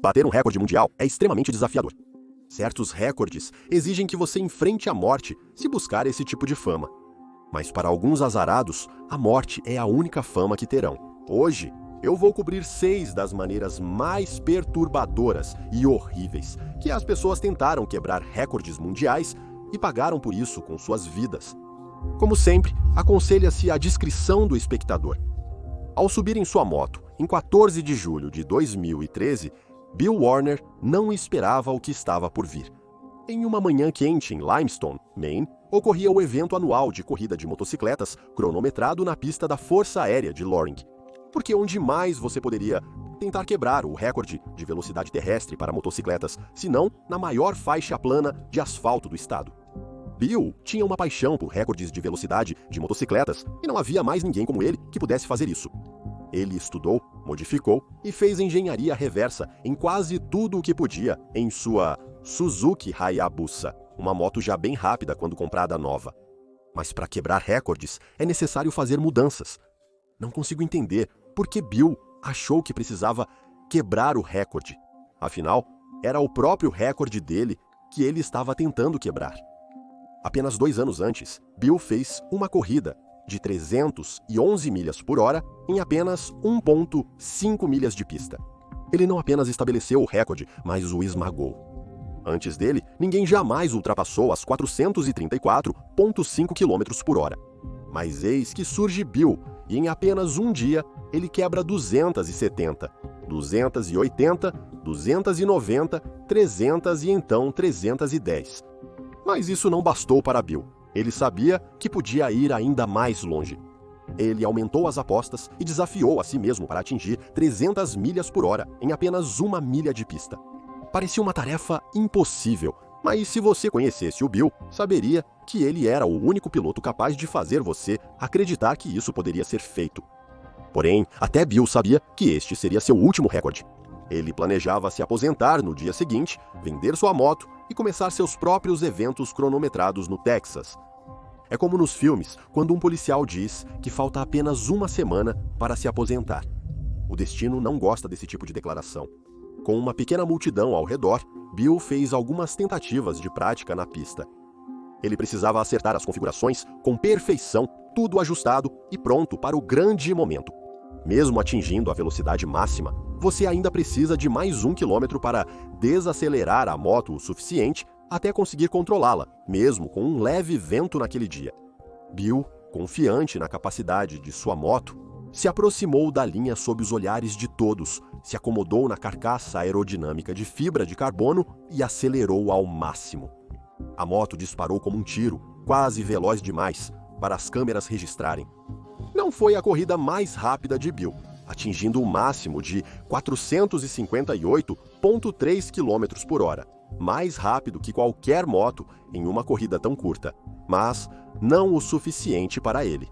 Bater um recorde mundial é extremamente desafiador. Certos recordes exigem que você enfrente a morte se buscar esse tipo de fama. Mas para alguns azarados, a morte é a única fama que terão. Hoje, eu vou cobrir 6 das maneiras mais perturbadoras e horríveis que as pessoas tentaram quebrar recordes mundiais e pagaram por isso com suas vidas. Como sempre, aconselha-se a discrição do espectador. Ao subir em sua moto, em 14 de julho de 2013, Bill Warner não esperava o que estava por vir. Em uma manhã quente em Limestone, Maine, ocorria o evento anual de corrida de motocicletas cronometrado na pista da Força Aérea de Loring. Porque onde mais você poderia tentar quebrar o recorde de velocidade terrestre para motocicletas, se não na maior faixa plana de asfalto do estado? Bill tinha uma paixão por recordes de velocidade de motocicletas e não havia mais ninguém como ele que pudesse fazer isso. Ele estudou, modificou e fez engenharia reversa em quase tudo o que podia em sua Suzuki Hayabusa, uma moto já bem rápida quando comprada nova. Mas para quebrar recordes é necessário fazer mudanças. Não consigo entender por que Bill achou que precisava quebrar o recorde. Afinal, era o próprio recorde dele que ele estava tentando quebrar. Apenas 2 anos antes, Bill fez uma corrida de 311 milhas por hora em apenas 1,5 milhas de pista. Ele não apenas estabeleceu o recorde, mas o esmagou. Antes dele, ninguém jamais ultrapassou as 434,5 km por hora. Mas eis que surge Bill, e em apenas um dia, ele quebra 270, 280, 290, 300 e então 310. Mas isso não bastou para Bill. Ele sabia que podia ir ainda mais longe. Ele aumentou as apostas e desafiou a si mesmo para atingir 300 milhas por hora em apenas 1 milha de pista. Parecia uma tarefa impossível, mas se você conhecesse o Bill, saberia que ele era o único piloto capaz de fazer você acreditar que isso poderia ser feito. Porém, até Bill sabia que este seria seu último recorde. Ele planejava se aposentar no dia seguinte, vender sua moto e começar seus próprios eventos cronometrados no Texas. É como nos filmes, quando um policial diz que falta apenas 1 semana para se aposentar. O destino não gosta desse tipo de declaração. Com uma pequena multidão ao redor, Bill fez algumas tentativas de prática na pista. Ele precisava acertar as configurações com perfeição, tudo ajustado e pronto para o grande momento. Mesmo atingindo a velocidade máxima, você ainda precisa de mais 1 quilômetro para desacelerar a moto o suficiente até conseguir controlá-la, mesmo com um leve vento naquele dia. Bill, confiante na capacidade de sua moto, se aproximou da linha sob os olhares de todos, se acomodou na carcaça aerodinâmica de fibra de carbono e acelerou ao máximo. A moto disparou como um tiro, quase veloz demais, para as câmeras registrarem. Não foi a corrida mais rápida de Bill, atingindo o máximo de 458,3 km por hora, mais rápido que qualquer moto em uma corrida tão curta, mas não o suficiente para ele.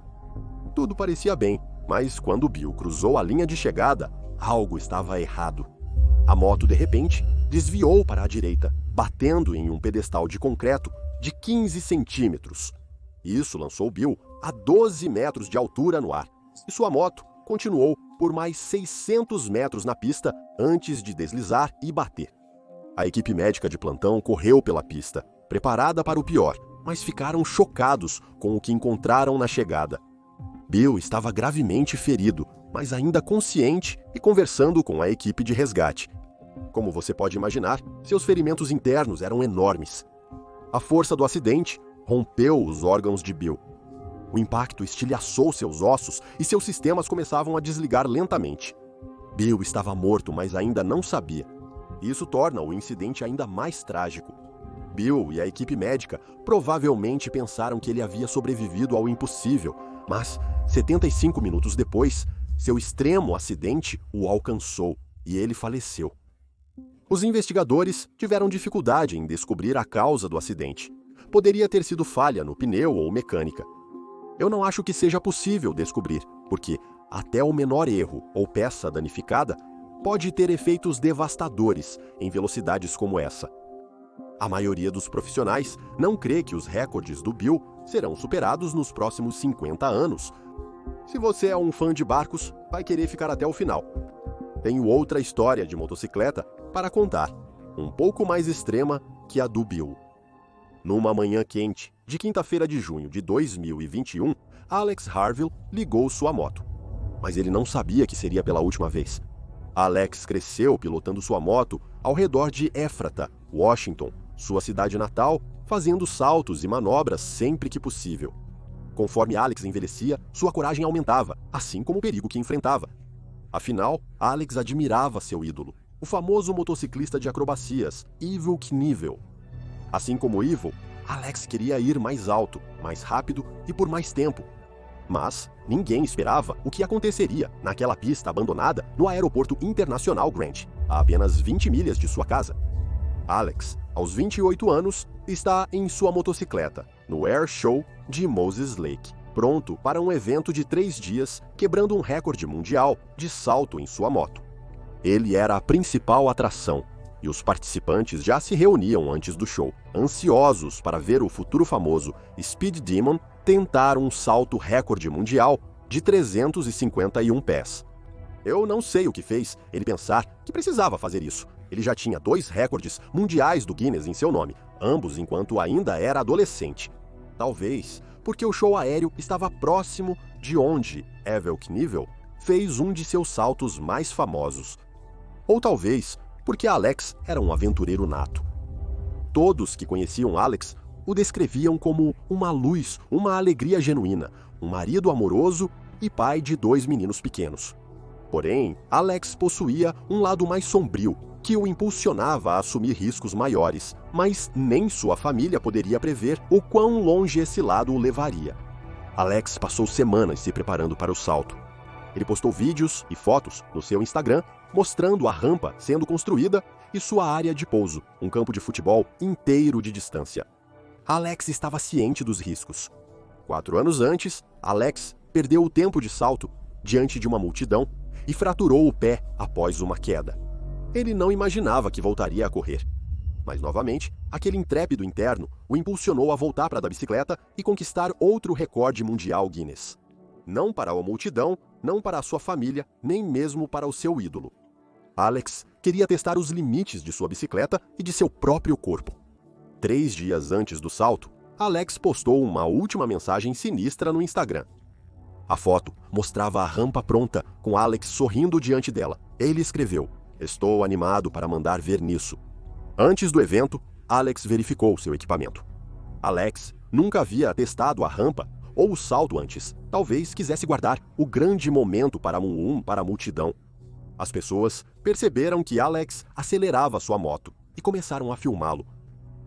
Tudo parecia bem, mas quando Bill cruzou a linha de chegada, algo estava errado. A moto, de repente, desviou para a direita, batendo em um pedestal de concreto de 15 centímetros. Isso lançou Bill a 12 metros de altura no ar, e sua moto continuou por mais 600 metros na pista antes de deslizar e bater. A equipe médica de plantão correu pela pista, preparada para o pior, mas ficaram chocados com o que encontraram na chegada. Bill estava gravemente ferido, mas ainda consciente e conversando com a equipe de resgate. Como você pode imaginar, seus ferimentos internos eram enormes. A força do acidente rompeu os órgãos de Bill. O impacto estilhaçou seus ossos e seus sistemas começavam a desligar lentamente. Bill estava morto, mas ainda não sabia. Isso torna o incidente ainda mais trágico. Bill e a equipe médica provavelmente pensaram que ele havia sobrevivido ao impossível, mas 75 minutos depois, seu extremo acidente o alcançou e ele faleceu. Os investigadores tiveram dificuldade em descobrir a causa do acidente. Poderia ter sido falha no pneu ou mecânica. Eu não acho que seja possível descobrir, porque até o menor erro ou peça danificada pode ter efeitos devastadores em velocidades como essa. A maioria dos profissionais não crê que os recordes do Bill serão superados nos próximos 50 anos. Se você é um fã de barcos, vai querer ficar até o final. Tenho outra história de motocicleta para contar, um pouco mais extrema que a do Bill. Numa manhã quente, de quinta-feira de junho de 2021, Alex Harville ligou sua moto. Mas ele não sabia que seria pela última vez. Alex cresceu pilotando sua moto ao redor de Ephrata, Washington, sua cidade natal, fazendo saltos e manobras sempre que possível. Conforme Alex envelhecia, sua coragem aumentava, assim como o perigo que enfrentava. Afinal, Alex admirava seu ídolo, o famoso motociclista de acrobacias, Evel Knievel. Assim como Evel, Alex queria ir mais alto, mais rápido e por mais tempo. Mas ninguém esperava o que aconteceria naquela pista abandonada no Aeroporto Internacional Grant, a apenas 20 milhas de sua casa. Alex, aos 28 anos, está em sua motocicleta, no Air Show de Moses Lake, pronto para um evento de 3 dias, quebrando um recorde mundial de salto em sua moto. Ele era a principal atração, e os participantes já se reuniam antes do show, ansiosos para ver o futuro famoso Speed Demon tentar um salto recorde mundial de 351 pés. Eu não sei o que fez ele pensar que precisava fazer isso. Ele já tinha 2 recordes mundiais do Guinness em seu nome, ambos enquanto ainda era adolescente. Talvez porque o show aéreo estava próximo de onde Evel Knievel fez um de seus saltos mais famosos. Ou talvez porque Alex era um aventureiro nato. Todos que conheciam Alex o descreviam como uma luz, uma alegria genuína, um marido amoroso e pai de 2 meninos pequenos. Porém, Alex possuía um lado mais sombrio, que o impulsionava a assumir riscos maiores, mas nem sua família poderia prever o quão longe esse lado o levaria. Alex passou semanas se preparando para o salto. Ele postou vídeos e fotos no seu Instagram mostrando a rampa sendo construída e sua área de pouso, um campo de futebol inteiro de distância. Alex estava ciente dos riscos. 4 anos antes, Alex perdeu o tempo de salto diante de uma multidão e fraturou o pé após uma queda. Ele não imaginava que voltaria a correr. Mas, novamente, aquele intrépido interno o impulsionou a voltar para a bicicleta e conquistar outro recorde mundial Guinness. Não para a multidão, não para a sua família, nem mesmo para o seu ídolo. Alex queria testar os limites de sua bicicleta e de seu próprio corpo. 3 dias antes do salto, Alex postou uma última mensagem sinistra no Instagram. A foto mostrava a rampa pronta, com Alex sorrindo diante dela. Ele escreveu: "Estou animado para mandar ver nisso." Antes do evento, Alex verificou seu equipamento. Alex nunca havia testado a rampa ou o salto antes. Talvez quisesse guardar o grande momento para a multidão. As pessoas perceberam que Alex acelerava sua moto e começaram a filmá-lo.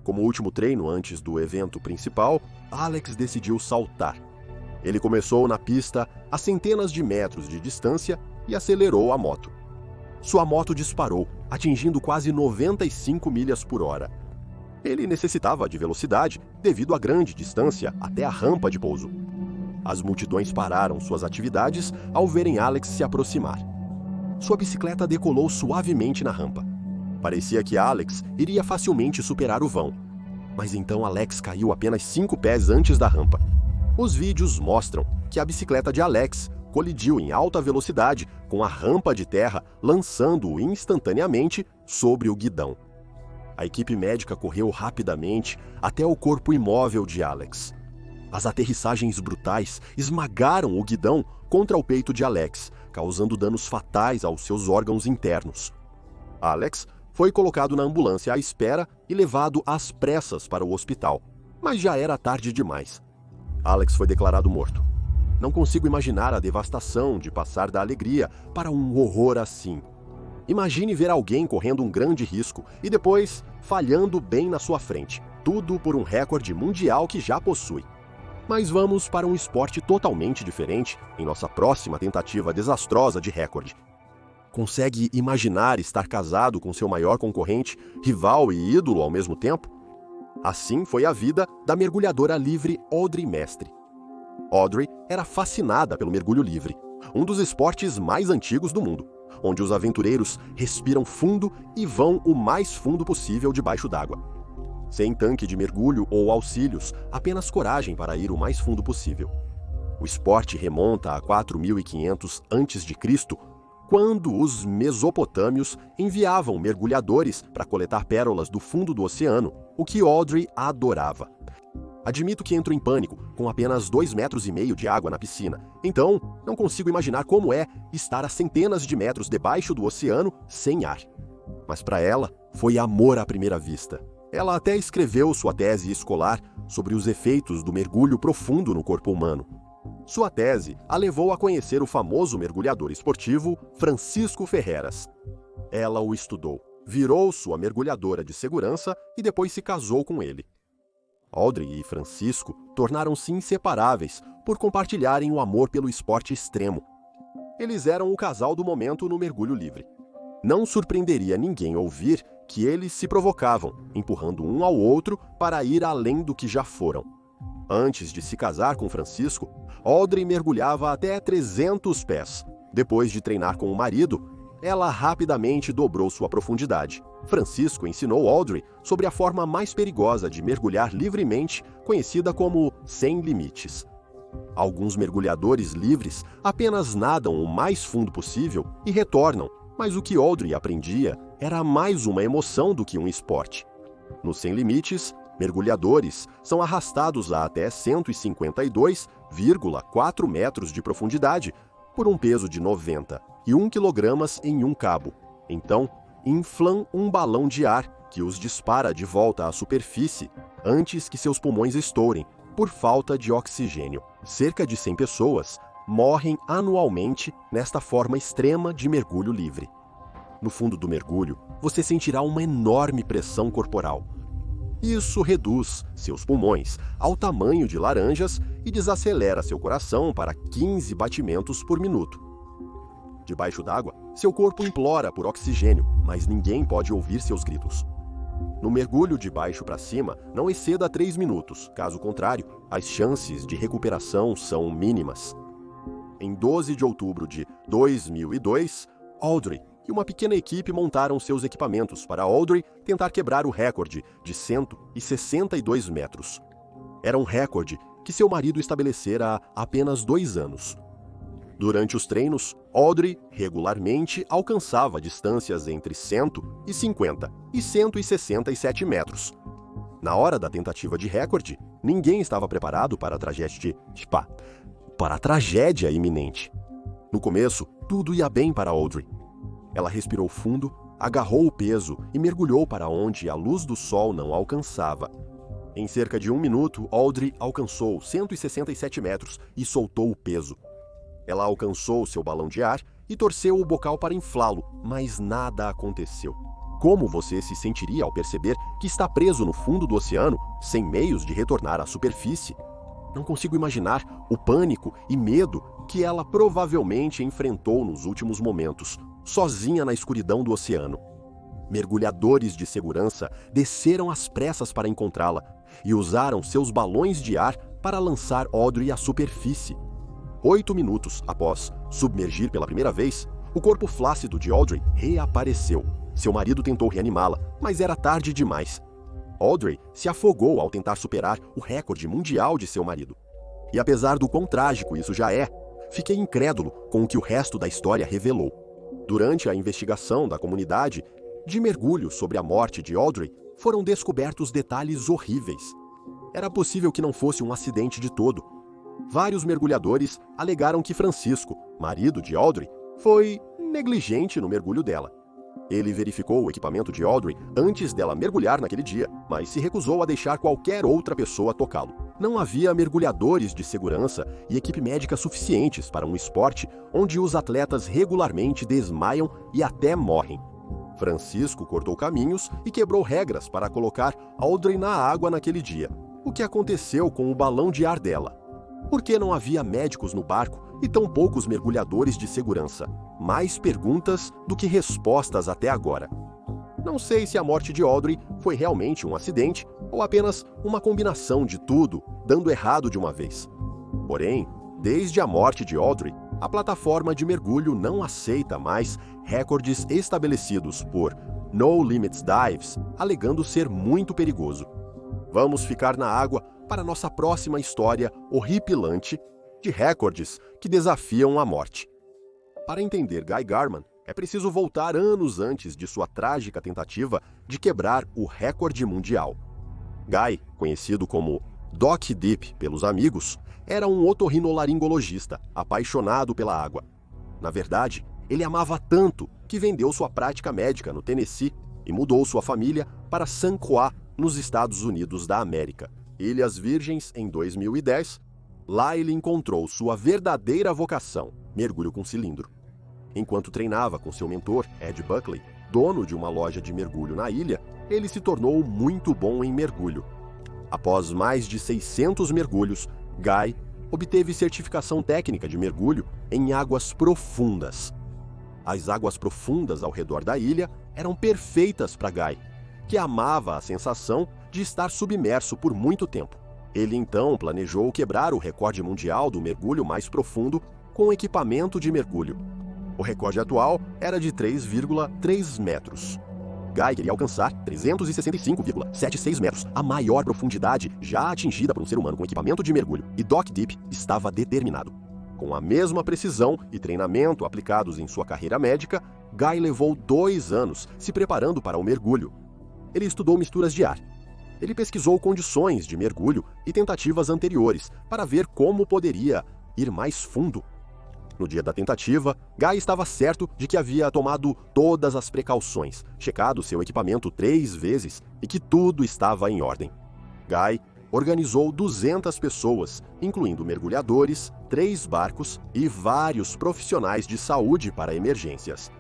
Como último treino antes do evento principal, Alex decidiu saltar. Ele começou na pista a centenas de metros de distância e acelerou a moto. Sua moto disparou, atingindo quase 95 milhas por hora. Ele necessitava de velocidade devido à grande distância até a rampa de pouso. As multidões pararam suas atividades ao verem Alex se aproximar. Sua bicicleta decolou suavemente na rampa. Parecia que Alex iria facilmente superar o vão. Mas então Alex caiu apenas 5 pés antes da rampa. Os vídeos mostram que a bicicleta de Alex colidiu em alta velocidade com a rampa de terra, lançando-o instantaneamente sobre o guidão. A equipe médica correu rapidamente até o corpo imóvel de Alex. As aterrissagens brutais esmagaram o guidão contra o peito de Alex, causando danos fatais aos seus órgãos internos. Alex foi colocado na ambulância à espera e levado às pressas para o hospital, mas já era tarde demais. Alex foi declarado morto. Não consigo imaginar a devastação de passar da alegria para um horror assim. Imagine ver alguém correndo um grande risco e depois falhando bem na sua frente. Tudo por um recorde mundial que já possui. Mas vamos para um esporte totalmente diferente em nossa próxima tentativa desastrosa de recorde. Consegue imaginar estar casado com seu maior concorrente, rival e ídolo ao mesmo tempo? Assim foi a vida da mergulhadora livre Audrey Mestre. Audrey era fascinada pelo mergulho livre, um dos esportes mais antigos do mundo, onde os aventureiros respiram fundo e vão o mais fundo possível debaixo d'água. Sem tanque de mergulho ou auxílios, apenas coragem para ir o mais fundo possível. O esporte remonta a 4.500 a.C., quando os mesopotâmios enviavam mergulhadores para coletar pérolas do fundo do oceano, o que Audrey adorava. Admito que entro em pânico com apenas 2,5 metros de água na piscina, então não consigo imaginar como é estar a centenas de metros debaixo do oceano sem ar. Mas para ela, foi amor à primeira vista. Ela até escreveu sua tese escolar sobre os efeitos do mergulho profundo no corpo humano. Sua tese a levou a conhecer o famoso mergulhador esportivo Francisco Ferreiras. Ela o estudou, virou sua mergulhadora de segurança e depois se casou com ele. Audrey e Francisco tornaram-se inseparáveis por compartilharem o amor pelo esporte extremo. Eles eram o casal do momento no mergulho livre. Não surpreenderia ninguém ouvir que eles se provocavam, empurrando um ao outro para ir além do que já foram. Antes de se casar com Francisco, Audrey mergulhava até 300 pés. Depois de treinar com o marido, ela rapidamente dobrou sua profundidade. Francisco ensinou Audrey sobre a forma mais perigosa de mergulhar livremente, conhecida como sem limites. Alguns mergulhadores livres apenas nadam o mais fundo possível e retornam, mas o que Audrey aprendia era mais uma emoção do que um esporte. No sem limites, mergulhadores são arrastados a até 152,4 metros de profundidade por um peso de 91 kg em um cabo. Então, inflam um balão de ar que os dispara de volta à superfície antes que seus pulmões estourem por falta de oxigênio. Cerca de 100 pessoas morrem anualmente nesta forma extrema de mergulho livre. No fundo do mergulho, você sentirá uma enorme pressão corporal. Isso reduz seus pulmões ao tamanho de laranjas e desacelera seu coração para 15 batimentos por minuto. Debaixo d'água, seu corpo implora por oxigênio, mas ninguém pode ouvir seus gritos. No mergulho de baixo para cima, não exceda 3 minutos, caso contrário, as chances de recuperação são mínimas. Em 12 de outubro de 2002, Audrey e uma pequena equipe montaram seus equipamentos para Audrey tentar quebrar o recorde de 162 metros. Era um recorde que seu marido estabelecera há apenas 2 anos. Durante os treinos, Audrey regularmente alcançava distâncias entre 150 e 167 metros. Na hora da tentativa de recorde, ninguém estava preparado para a tragédia iminente. No começo, tudo ia bem para Audrey. Ela respirou fundo, agarrou o peso e mergulhou para onde a luz do sol não alcançava. Em cerca de 1 minuto, Audrey alcançou 167 metros e soltou o peso. Ela alcançou seu balão de ar e torceu o bocal para inflá-lo, mas nada aconteceu. Como você se sentiria ao perceber que está preso no fundo do oceano, sem meios de retornar à superfície? Não consigo imaginar o pânico e medo que ela provavelmente enfrentou nos últimos momentos, sozinha na escuridão do oceano. Mergulhadores de segurança desceram às pressas para encontrá-la e usaram seus balões de ar para lançar Audrey à superfície. 8 minutos após submergir pela primeira vez, o corpo flácido de Audrey reapareceu. Seu marido tentou reanimá-la, mas era tarde demais. Audrey se afogou ao tentar superar o recorde mundial de seu marido. E apesar do quão trágico isso já é, fiquei incrédulo com o que o resto da história revelou. Durante a investigação da comunidade de mergulho sobre a morte de Audrey, foram descobertos detalhes horríveis. Era possível que não fosse um acidente de todo. Vários mergulhadores alegaram que Francisco, marido de Audrey, foi negligente no mergulho dela. Ele verificou o equipamento de Audrey antes dela mergulhar naquele dia, mas se recusou a deixar qualquer outra pessoa tocá-lo. Não havia mergulhadores de segurança e equipe médica suficientes para um esporte onde os atletas regularmente desmaiam e até morrem. Francisco cortou caminhos e quebrou regras para colocar Audrey na água naquele dia. O que aconteceu com o balão de ar dela? Por que não havia médicos no barco e tão poucos mergulhadores de segurança? Mais perguntas do que respostas até agora. Não sei se a morte de Audrey foi realmente um acidente ou apenas uma combinação de tudo dando errado de uma vez. Porém, desde a morte de Audrey, a plataforma de mergulho não aceita mais recordes estabelecidos por No Limits Dives, alegando ser muito perigoso. Vamos ficar na água para nossa próxima história horripilante de recordes que desafiam a morte. Para entender Guy Garman, é preciso voltar anos antes de sua trágica tentativa de quebrar o recorde mundial. Guy, conhecido como Doc Deep pelos amigos, era um otorrinolaringologista apaixonado pela água. Na verdade, ele amava tanto que vendeu sua prática médica no Tennessee e mudou sua família para San Croix, nos Estados Unidos da América. Ilhas Virgens, em 2010, lá ele encontrou sua verdadeira vocação, mergulho com cilindro. Enquanto treinava com seu mentor, Ed Buckley, dono de uma loja de mergulho na ilha, ele se tornou muito bom em mergulho. Após mais de 600 mergulhos, Guy obteve certificação técnica de mergulho em águas profundas. As águas profundas ao redor da ilha eram perfeitas para Guy, que amava a sensação de estar submerso por muito tempo. Ele então planejou quebrar o recorde mundial do mergulho mais profundo com equipamento de mergulho. O recorde atual era de 3,3 metros. Guy queria alcançar 365,76 metros, a maior profundidade já atingida por um ser humano com equipamento de mergulho, e Doc Deep estava determinado. Com a mesma precisão e treinamento aplicados em sua carreira médica, Guy levou 2 anos se preparando para o mergulho. Ele estudou misturas de ar. Ele pesquisou condições de mergulho e tentativas anteriores para ver como poderia ir mais fundo. No dia da tentativa, Guy estava certo de que havia tomado todas as precauções, checado seu equipamento 3 vezes e que tudo estava em ordem. Guy organizou 200 pessoas, incluindo mergulhadores, 3 barcos e vários profissionais de saúde para emergências.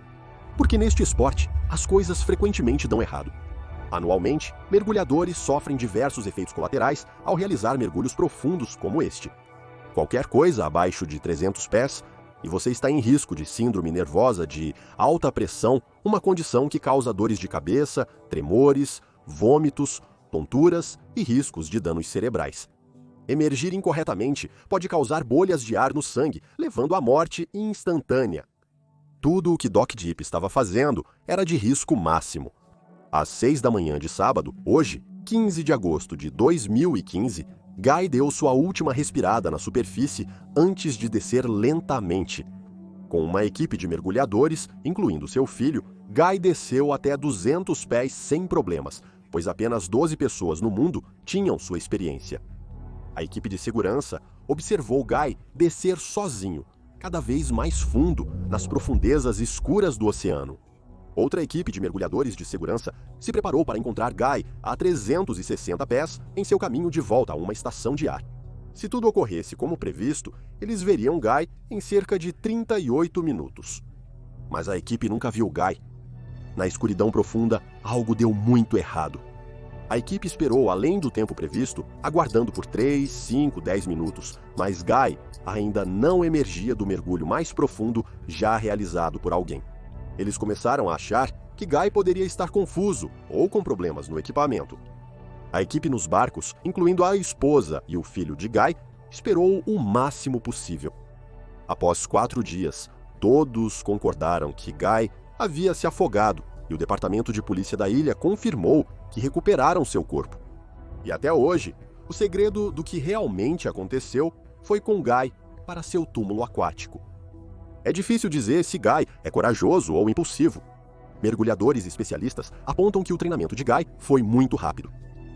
Porque neste esporte, as coisas frequentemente dão errado. Anualmente, mergulhadores sofrem diversos efeitos colaterais ao realizar mergulhos profundos como este. Qualquer coisa abaixo de 300 pés e você está em risco de síndrome nervosa de alta pressão, uma condição que causa dores de cabeça, tremores, vômitos, tonturas e riscos de danos cerebrais. Emergir incorretamente pode causar bolhas de ar no sangue, levando à morte instantânea. Tudo o que Doc Deep estava fazendo era de risco máximo. Às 6 da manhã de sábado, hoje, 15 de agosto de 2015, Guy deu sua última respirada na superfície antes de descer lentamente. Com uma equipe de mergulhadores, incluindo seu filho, Guy desceu até 200 pés sem problemas, pois apenas 12 pessoas no mundo tinham sua experiência. A equipe de segurança observou Guy descer sozinho, cada vez mais fundo, nas profundezas escuras do oceano. Outra equipe de mergulhadores de segurança se preparou para encontrar Guy a 360 pés em seu caminho de volta a uma estação de ar. Se tudo ocorresse como previsto, eles veriam Guy em cerca de 38 minutos. Mas a equipe nunca viu Guy. Na escuridão profunda, algo deu muito errado. A equipe esperou além do tempo previsto, aguardando por 3, 5, 10 minutos, mas Guy ainda não emergia do mergulho mais profundo já realizado por alguém. Eles começaram a achar que Guy poderia estar confuso ou com problemas no equipamento. A equipe nos barcos, incluindo a esposa e o filho de Guy, esperou o máximo possível. Após 4 dias, todos concordaram que Guy havia se afogado e o departamento de polícia da ilha confirmou que recuperaram seu corpo. E até hoje, o segredo do que realmente aconteceu foi com Guy para seu túmulo aquático. É difícil dizer se Guy é corajoso ou impulsivo. Mergulhadores especialistas apontam que o treinamento de Guy foi muito rápido.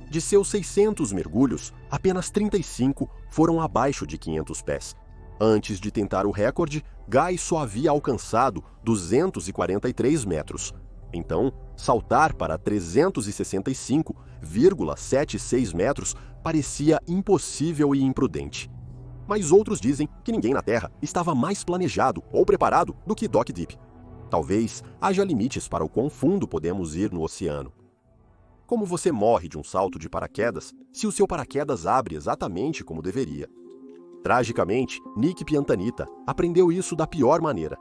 De seus 600 mergulhos, apenas 35 foram abaixo de 500 pés. Antes de tentar o recorde, Guy só havia alcançado 243 metros. Então, saltar para 365,76 metros parecia impossível e imprudente. Mas outros dizem que ninguém na Terra estava mais planejado ou preparado do que Doc Deep. Talvez haja limites para o quão fundo podemos ir no oceano. Como você morre de um salto de paraquedas se o seu paraquedas abre exatamente como deveria? Tragicamente, Nick Piantanita aprendeu isso da pior maneira.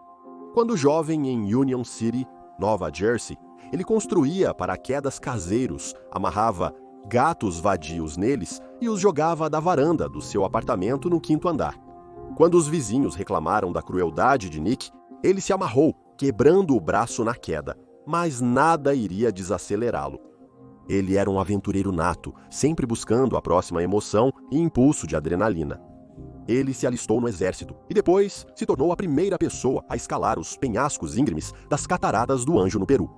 Quando jovem em Union City, Nova Jersey, ele construía paraquedas caseiros, amarrava gatos vadios neles e os jogava da varanda do seu apartamento no 5º andar. Quando os vizinhos reclamaram da crueldade de Nick, ele se amarrou, quebrando o braço na queda, mas nada iria desacelerá-lo. Ele era um aventureiro nato, sempre buscando a próxima emoção e impulso de adrenalina. Ele se alistou no exército e depois se tornou a primeira pessoa a escalar os penhascos íngremes das Cataratas do Anjo no Peru.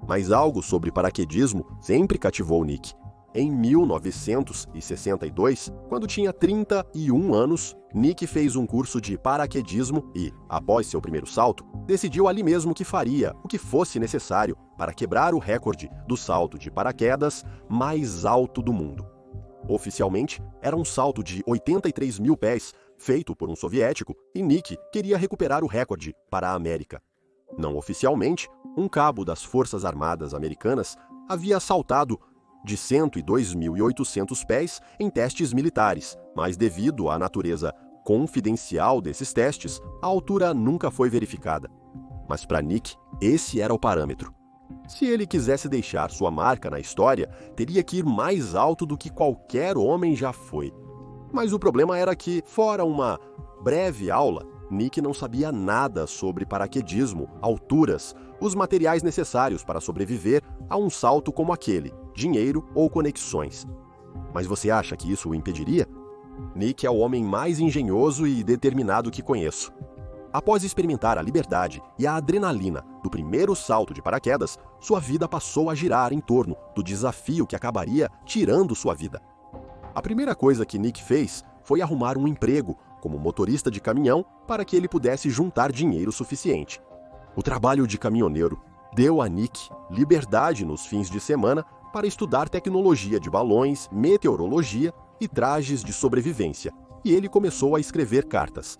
Mas algo sobre paraquedismo sempre cativou Nick. Em 1962, quando tinha 31 anos, Nick fez um curso de paraquedismo e, após seu primeiro salto, decidiu ali mesmo que faria o que fosse necessário para quebrar o recorde do salto de paraquedas mais alto do mundo. Oficialmente, era um salto de 83 mil pés, feito por um soviético, e Nick queria recuperar o recorde para a América. Não oficialmente, um cabo das Forças Armadas Americanas havia saltado de 102.800 pés em testes militares, mas devido à natureza confidencial desses testes, a altura nunca foi verificada. Mas para Nick, esse era o parâmetro. Se ele quisesse deixar sua marca na história, teria que ir mais alto do que qualquer homem já foi. Mas o problema era que, fora uma breve aula, Nick não sabia nada sobre paraquedismo, alturas, os materiais necessários para sobreviver a um salto como aquele, dinheiro ou conexões. Mas você acha que isso o impediria? Nick é o homem mais engenhoso e determinado que conheço. Após experimentar a liberdade e a adrenalina do primeiro salto de paraquedas, sua vida passou a girar em torno do desafio que acabaria tirando sua vida. A primeira coisa que Nick fez foi arrumar um emprego como motorista de caminhão para que ele pudesse juntar dinheiro suficiente. O trabalho de caminhoneiro deu a Nick liberdade nos fins de semana para estudar tecnologia de balões, meteorologia e trajes de sobrevivência, e ele começou a escrever cartas.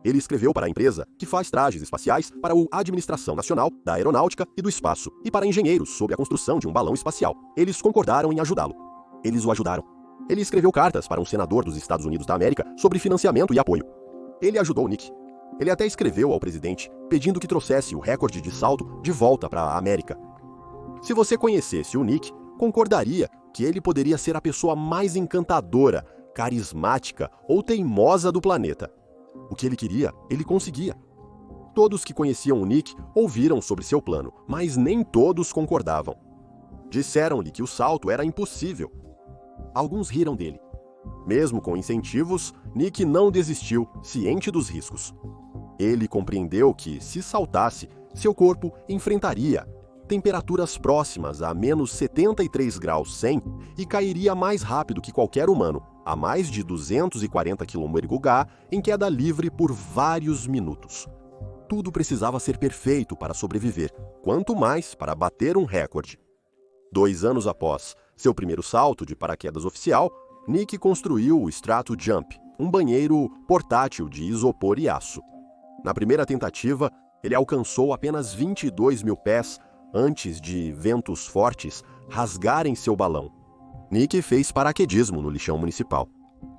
Ele escreveu para a empresa que faz trajes espaciais para a Administração Nacional da Aeronáutica e do Espaço e para engenheiros sobre a construção de um balão espacial. Eles concordaram em ajudá-lo. Eles o ajudaram. Ele escreveu cartas para um senador dos Estados Unidos da América sobre financiamento e apoio. Ele ajudou Nick. Ele até escreveu ao presidente pedindo que trouxesse o recorde de salto de volta para a América. Se você conhecesse o Nick, concordaria que ele poderia ser a pessoa mais encantadora, carismática ou teimosa do planeta. O que ele queria, ele conseguia. Todos que conheciam o Nick ouviram sobre seu plano, mas nem todos concordavam. Disseram-lhe que o salto era impossível. Alguns riram dele. Mesmo com incentivos, Nick não desistiu, ciente dos riscos. Ele compreendeu que, se saltasse, seu corpo enfrentaria temperaturas próximas a menos 73 graus Celsius e cairia mais rápido que qualquer humano, a mais de 240 km/h em queda livre por vários minutos. Tudo precisava ser perfeito para sobreviver, quanto mais para bater um recorde. 2 anos após seu primeiro salto de paraquedas oficial, Nick construiu o Strato Jump, um banheiro portátil de isopor e aço. Na primeira tentativa, ele alcançou apenas 22 mil pés antes de ventos fortes rasgarem seu balão. Nick fez paraquedismo no lixão municipal.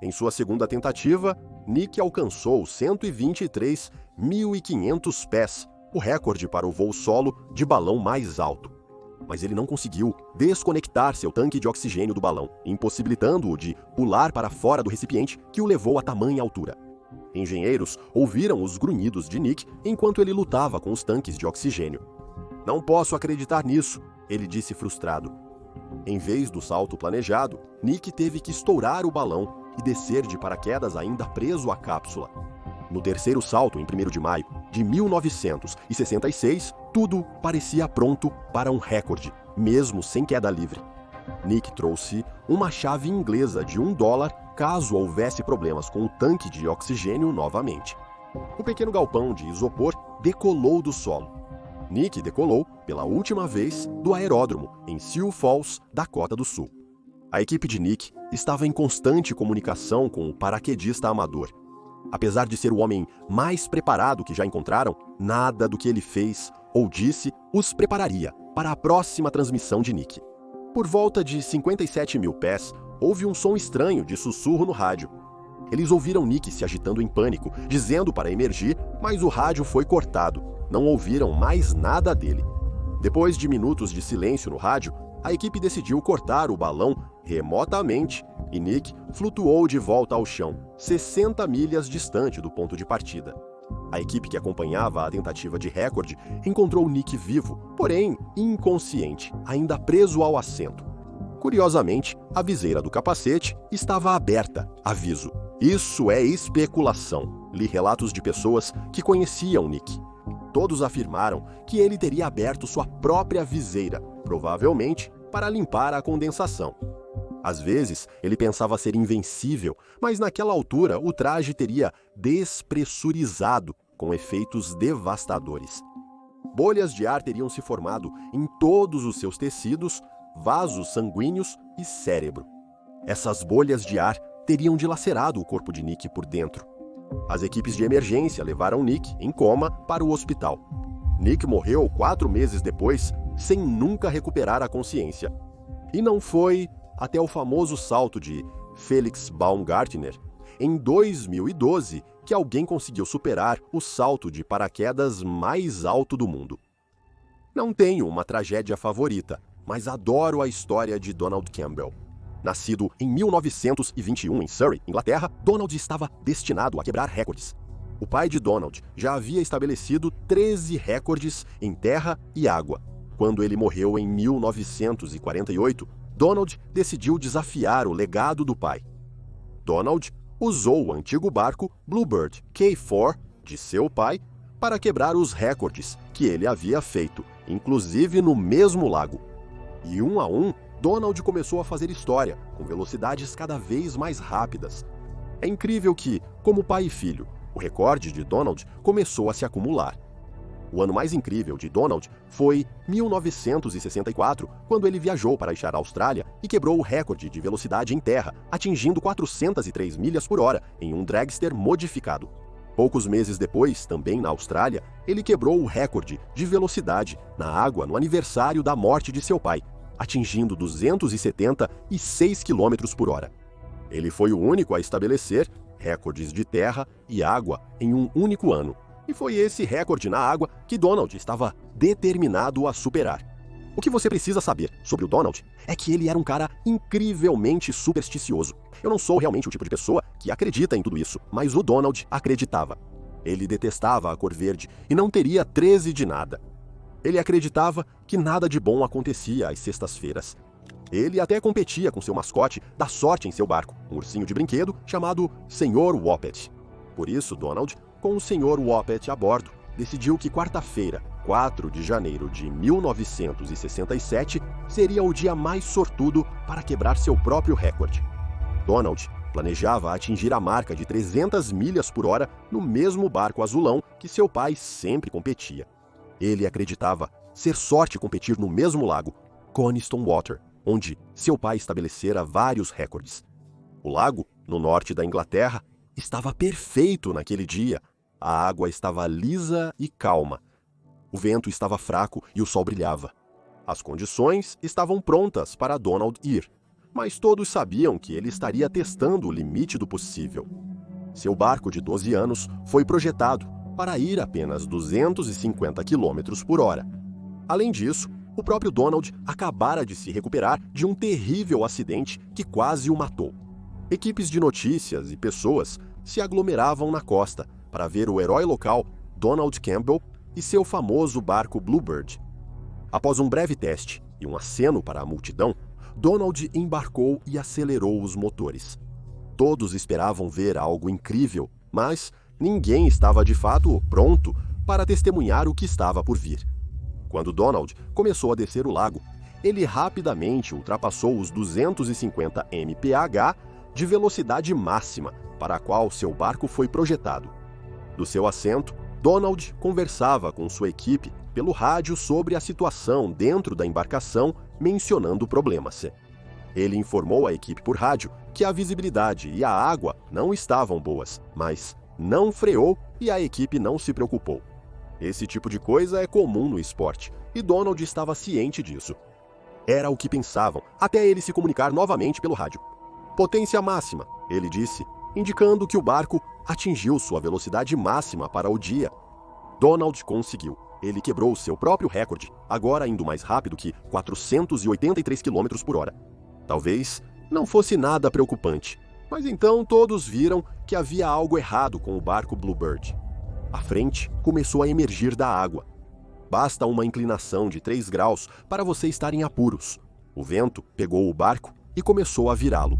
Em sua segunda tentativa, Nick alcançou 123.500 pés, o recorde para o voo solo de balão mais alto. Mas ele não conseguiu desconectar seu tanque de oxigênio do balão, impossibilitando-o de pular para fora do recipiente que o levou a tamanha altura. Engenheiros ouviram os grunhidos de Nick enquanto ele lutava com os tanques de oxigênio. "Não posso acreditar nisso", ele disse frustrado. Em vez do salto planejado, Nick teve que estourar o balão e descer de paraquedas ainda preso à cápsula. No terceiro salto, em 1º de maio de 1966, tudo parecia pronto para um recorde, mesmo sem queda livre. Nick trouxe uma chave inglesa de $1 caso houvesse problemas com o tanque de oxigênio novamente. O pequeno galpão de isopor decolou do solo. Nick decolou, pela última vez, do aeródromo em Sioux Falls, Dakota do Sul. A equipe de Nick estava em constante comunicação com o paraquedista amador. Apesar de ser o homem mais preparado que já encontraram, nada do que ele fez ou disse os prepararia para a próxima transmissão de Nick. Por volta de 57 mil pés, houve um som estranho de sussurro no rádio. Eles ouviram Nick se agitando em pânico, dizendo para emergir, mas o rádio foi cortado. Não ouviram mais nada dele. Depois de minutos de silêncio no rádio, a equipe decidiu cortar o balão remotamente e Nick flutuou de volta ao chão, 60 milhas distante do ponto de partida. A equipe que acompanhava a tentativa de recorde encontrou Nick vivo, porém inconsciente, ainda preso ao assento. Curiosamente, a viseira do capacete estava aberta, aviso, Isso é especulação. Li relatos de pessoas que conheciam Nick. Todos afirmaram que ele teria aberto sua própria viseira, provavelmente para limpar a condensação. Às vezes, ele pensava ser invencível, mas naquela altura o traje teria despressurizado, com efeitos devastadores. Bolhas de ar teriam se formado em todos os seus tecidos, vasos sanguíneos e cérebro. Essas bolhas de ar teriam dilacerado o corpo de Nick por dentro. As equipes de emergência levaram Nick, em coma, para o hospital. Nick morreu 4 meses depois, sem nunca recuperar a consciência. E não foi até o famoso salto de Felix Baumgartner, em 2012, que alguém conseguiu superar o salto de paraquedas mais alto do mundo. Não tenho uma tragédia favorita, mas adoro a história de Donald Campbell. Nascido em 1921 em Surrey, Inglaterra, Donald estava destinado a quebrar recordes. O pai de Donald já havia estabelecido 13 recordes em terra e água. Quando ele morreu em 1948, Donald decidiu desafiar o legado do pai. Donald usou o antigo barco Bluebird K4 de seu pai para quebrar os recordes que ele havia feito, inclusive no mesmo lago. E um a um, Donald começou a fazer história, com velocidades cada vez mais rápidas. É incrível que, como pai e filho, o recorde de Donald começou a se acumular. O ano mais incrível de Donald foi 1964, quando ele viajou para a Austrália e quebrou o recorde de velocidade em terra, atingindo 403 milhas por hora em um dragster modificado. Poucos meses depois, também na Austrália, ele quebrou o recorde de velocidade na água no aniversário da morte de seu pai, atingindo 276 km por hora. Ele foi o único a estabelecer recordes de terra e água em um único ano. E foi esse recorde na água que Donald estava determinado a superar. O que você precisa saber sobre o Donald é que ele era um cara incrivelmente supersticioso. Eu não sou realmente o tipo de pessoa que acredita em tudo isso, mas o Donald acreditava. Ele detestava a cor verde e não teria 13 de nada. Ele acreditava que nada de bom acontecia às sextas-feiras. Ele até competia com seu mascote da sorte em seu barco, um ursinho de brinquedo chamado Sr. Whoppet. Por isso, Donald, com o Sr. Whoppet a bordo, decidiu que quarta-feira, 4 de janeiro de 1967, seria o dia mais sortudo para quebrar seu próprio recorde. Donald planejava atingir a marca de 300 milhas por hora no mesmo barco azulão que seu pai sempre competia. Ele acreditava ser sorte competir no mesmo lago, Coniston Water, onde seu pai estabelecera vários recordes. O lago, no norte da Inglaterra, estava perfeito naquele dia. A água estava lisa e calma. O vento estava fraco e o sol brilhava. As condições estavam prontas para Donald ir, mas todos sabiam que ele estaria testando o limite do possível. Seu barco de 12 anos foi projetado para ir apenas 250 km por hora. Além disso, o próprio Donald acabara de se recuperar de um terrível acidente que quase o matou. Equipes de notícias e pessoas se aglomeravam na costa para ver o herói local, Donald Campbell, e seu famoso barco Bluebird. Após um breve teste e um aceno para a multidão, Donald embarcou e acelerou os motores. Todos esperavam ver algo incrível, mas ninguém estava de fato pronto para testemunhar o que estava por vir. Quando Donald começou a descer o lago, ele rapidamente ultrapassou os 250 mph de velocidade máxima para a qual seu barco foi projetado. Do seu assento, Donald conversava com sua equipe pelo rádio sobre a situação dentro da embarcação, mencionando problemas. Ele informou a equipe por rádio que a visibilidade e a água não estavam boas, mas não freou e a equipe não se preocupou. Esse tipo de coisa é comum no esporte, e Donald estava ciente disso. Era o que pensavam, até ele se comunicar novamente pelo rádio. Potência máxima, ele disse, indicando que o barco atingiu sua velocidade máxima para o dia. Donald conseguiu. Ele quebrou seu próprio recorde, agora indo mais rápido que 483 km por hora. Talvez não fosse nada preocupante, mas então todos viram que havia algo errado com o barco Bluebird. A frente começou a emergir da água. Basta uma inclinação de 3 graus para você estar em apuros. O vento pegou o barco e começou a virá-lo.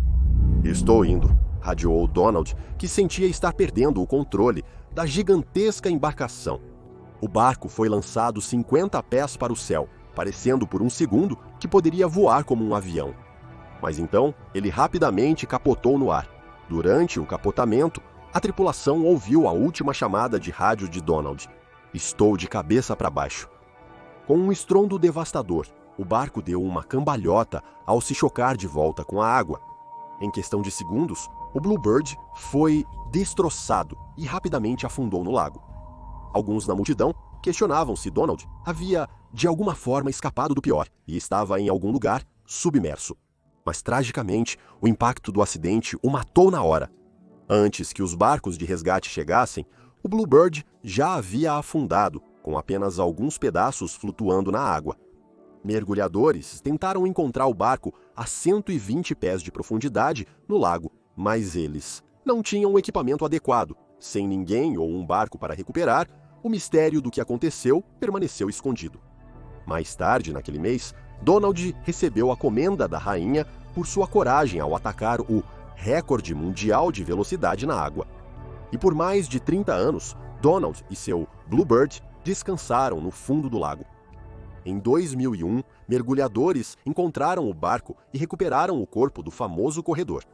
"Estou indo", radiou Donald, que sentia estar perdendo o controle da gigantesca embarcação. O barco foi lançado 50 pés para o céu, parecendo por um segundo que poderia voar como um avião. Mas então, ele rapidamente capotou no ar. Durante o capotamento, a tripulação ouviu a última chamada de rádio de Donald. Estou de cabeça para baixo. Com um estrondo devastador, o barco deu uma cambalhota ao se chocar de volta com a água. Em questão de segundos, o Bluebird foi destroçado e rapidamente afundou no lago. Alguns na multidão questionavam se Donald havia, de alguma forma, escapado do pior e estava em algum lugar submerso. Mas, tragicamente, o impacto do acidente o matou na hora. Antes que os barcos de resgate chegassem, o Bluebird já havia afundado, com apenas alguns pedaços flutuando na água. Mergulhadores tentaram encontrar o barco a 120 pés de profundidade no lago, mas eles não tinham o equipamento adequado. Sem ninguém ou um barco para recuperar, o mistério do que aconteceu permaneceu escondido. Mais tarde, naquele mês, Donald recebeu a comenda da rainha por sua coragem ao atacar o recorde mundial de velocidade na água. E por mais de 30 anos, Donald e seu Bluebird descansaram no fundo do lago. Em 2001, mergulhadores encontraram o barco e recuperaram o corpo do famoso corredor.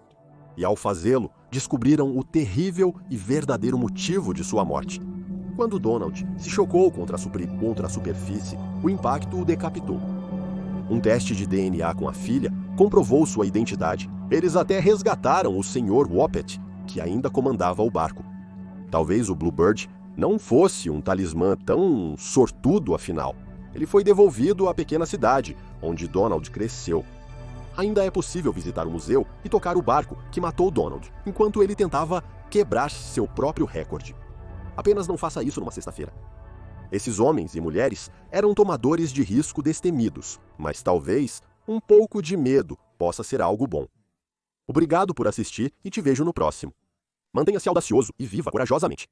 E ao fazê-lo, descobriram o terrível e verdadeiro motivo de sua morte. Quando Donald se chocou contra a superfície, o impacto o decapitou. Um teste de DNA com a filha comprovou sua identidade. Eles até resgataram o Sr. Woppet, que ainda comandava o barco. Talvez o Bluebird não fosse um talismã tão sortudo afinal. Ele foi devolvido à pequena cidade, onde Donald cresceu. Ainda é possível visitar o museu e tocar o barco que matou Donald, enquanto ele tentava quebrar seu próprio recorde. Apenas não faça isso numa sexta-feira. Esses homens e mulheres eram tomadores de risco destemidos, mas talvez um pouco de medo possa ser algo bom. Obrigado por assistir e te vejo no próximo. Mantenha-se audacioso e viva corajosamente.